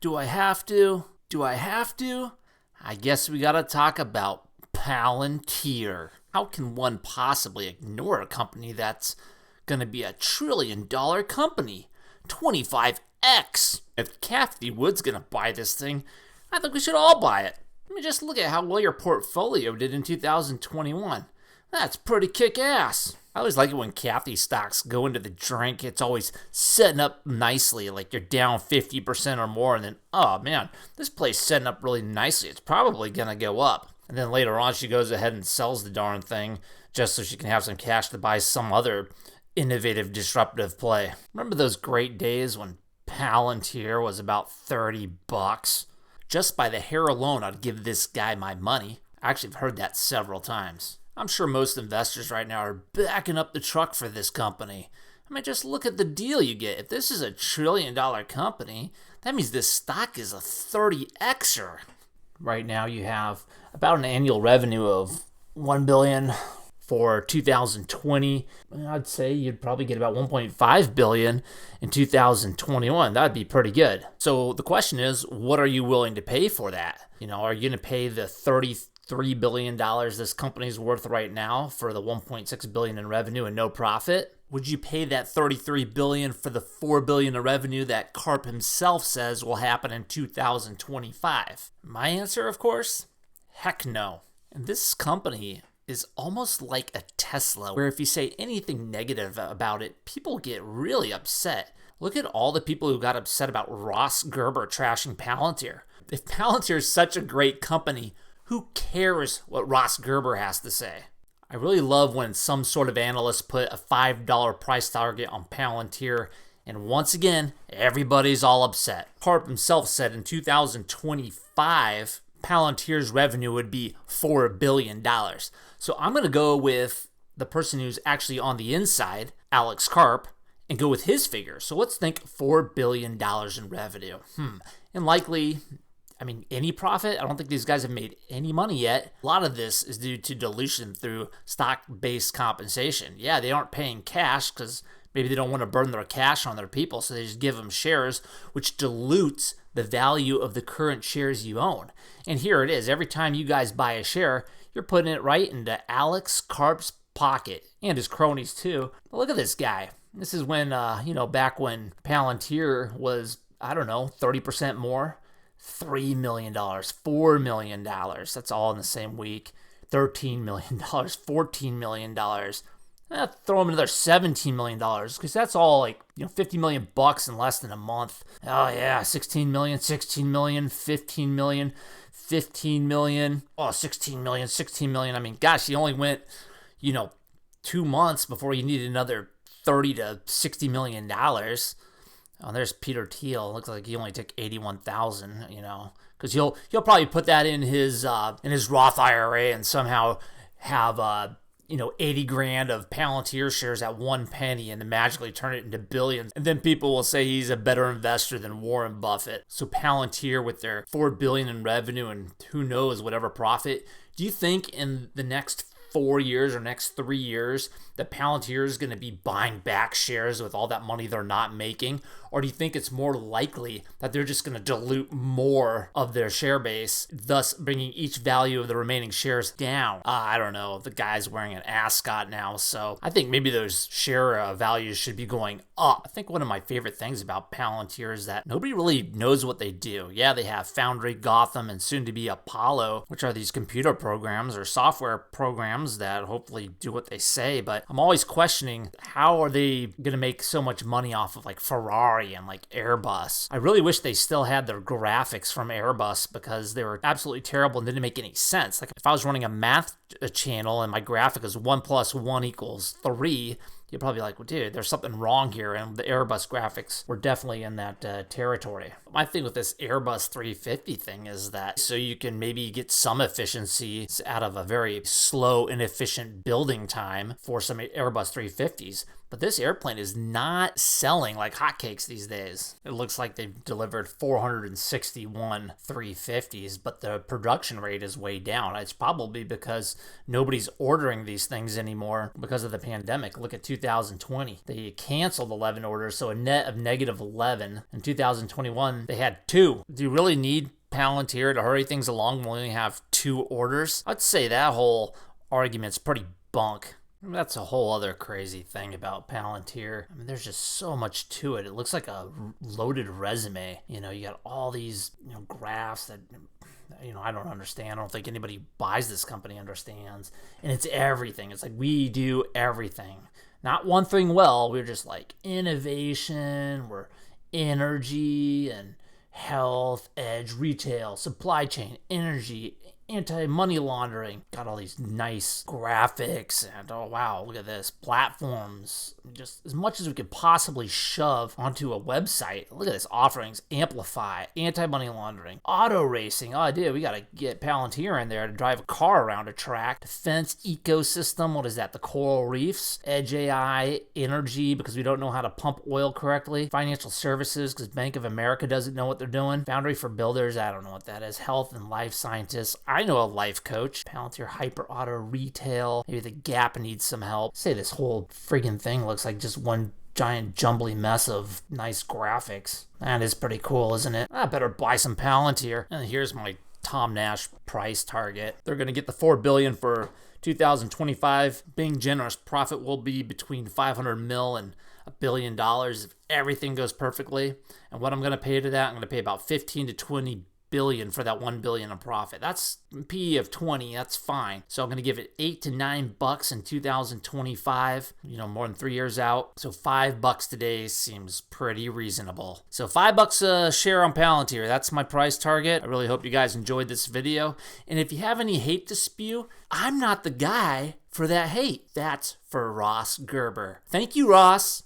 Do I have to? Do I have to? I guess we gotta talk about Palantir. How can one possibly ignore a company that's gonna be a $1 trillion company? 25x! If Cathie Wood's gonna buy this thing, I think we should all buy it. I mean, just look at how well your portfolio did in 2021. That's pretty kick-ass. I always like it when Cathie stocks go into the drink. It's always setting up nicely, like you're down 50% or more, and then, oh man, this place setting up really nicely. It's probably gonna go up. And then later on, she goes ahead and sells the darn thing just so she can have some cash to buy some other innovative, disruptive play. Remember those great days when Palantir was about 30 bucks? Just by the hair alone, I'd give this guy my money. I actually have heard that several times. I'm sure most investors right now are backing up the truck for this company. I mean, just look at the deal you get. If this is a $1 trillion company, that means this stock is a 30xer. Right now you have about an annual revenue of $1 billion for 2020. I'd say you'd probably get about $1.5 billion in 2021. That'd be pretty good. So the question is, what are you willing to pay for that? You know, are you going to pay the $33 billion this company's worth right now for the $1.6 billion in revenue and no profit? Would you pay that $33 billion for the $4 billion in revenue that Karp himself says will happen in 2025? My answer, of course, heck no. And this company is almost like a Tesla, where if you say anything negative about it, people get really upset. Look at all the people who got upset about Ross Gerber trashing Palantir. If Palantir is such a great company, who cares what Ross Gerber has to say? I really love when some sort of analyst put a $5 price target on Palantir, and once again, everybody's all upset. Karp himself said in 2025, Palantir's revenue would be $4 billion. So I'm going to go with the person who's actually on the inside, Alex Karp, and go with his figures. So let's think $4 billion in revenue. And likely, I mean, any profit? I don't think these guys have made any money yet. A lot of this is due to dilution through stock-based compensation. Yeah, they aren't paying cash because maybe they don't want to burn their cash on their people, so they just give them shares, which dilutes the value of the current shares you own. And here it is. Every time you guys buy a share, you're putting it right into Alex Karp's pocket, and his cronies too. But look at this guy. This is when, back when Palantir was, 30% more. $3 million, $4 million. That's all in the same week. $13 million, $14 million. Throw them another $17 million because that's all like, $50 million bucks in less than a month. Oh yeah, 16 million, 16 million, 15 million, 15 million. Oh, 16 million, 16 million. I mean, gosh, you only went, 2 months before you needed another $30 to $60 million. Oh, there's Peter Thiel. Looks like he only took 81,000, because he'll probably put that in his Roth IRA and somehow have 80 grand of Palantir shares at 1 penny and then magically turn it into billions. And then people will say he's a better investor than Warren Buffett. So Palantir with their $4 billion in revenue and who knows whatever profit. Do you think in the next 4 years or next 3 years that Palantir is going to be buying back shares with all that money they're not making? Or do you think it's more likely that they're just going to dilute more of their share base, thus bringing each value of the remaining shares down? I don't know. The guy's wearing an ascot now, so I think maybe those share values should be going up. I think one of my favorite things about Palantir is that nobody really knows what they do. Yeah, they have Foundry, Gotham, and soon to be Apollo, which are these computer programs or software programs that hopefully do what they say, but I'm always questioning how are they going to make so much money off of like Ferrari and like Airbus. I really wish they still had their graphics from Airbus because they were absolutely terrible and didn't make any sense. Like if I was running a math channel and my graphic is 1 + 1 = 3, you're probably like, well, dude, there's something wrong here. And the Airbus graphics were definitely in that territory. My thing with this Airbus 350 thing is that so you can maybe get some efficiency out of a very slow, inefficient building time for some Airbus 350s. But this airplane is not selling like hotcakes these days. It looks like they've delivered 461 350s, but the production rate is way down. It's probably because nobody's ordering these things anymore because of the pandemic. Look at 2020. They canceled 11 orders, so a net of negative 11. In 2021, they had 2. Do you really need Palantir to hurry things along when we only have 2 orders? I'd say that whole argument's pretty bunk. That's a whole other crazy thing about Palantir. I mean, there's just so much to it. It looks like a loaded resume. You got all these, graphs that, I don't understand. I don't think anybody who buys this company understands. And it's everything. It's like we do everything. Not one thing well. We're just like innovation, we're energy and health, edge, retail, supply chain, energy, anti-money laundering. Got all these nice graphics and oh wow, look at this. Platforms. Just as much as we could possibly shove onto a website. Look at this. Offerings, amplify, anti-money laundering, auto racing. Oh dude, we gotta get Palantir in there to drive a car around a track. Defense ecosystem. What is that? The coral reefs. Edge AI, energy because we don't know how to pump oil correctly. Financial services because Bank of America doesn't know what they're doing. Foundry for builders. I don't know what that is. Health and life scientists. I know a life coach. Palantir hyper auto retail. Maybe the Gap needs some help. Say this whole friggin' thing looks like just one giant jumbly mess of nice graphics. That is pretty cool, isn't it? I better buy some Palantir. And here's my Tom Nash price target. They're going to get the $4 billion for 2025. Being generous, profit will be between 500 mil and $1 billion if everything goes perfectly. And what I'm going to pay to that, I'm going to pay about 15 to 20 billion for that $1 billion in profit. That's PE of 20. That's fine. So I'm going to give it $8 to $9 in 2025. More than 3 years out. So $5 today seems pretty reasonable. So $5 a share on Palantir. That's my price target. I really hope you guys enjoyed this video. And if you have any hate to spew, I'm not the guy for that hate. That's for Ross Gerber. Thank you, Ross.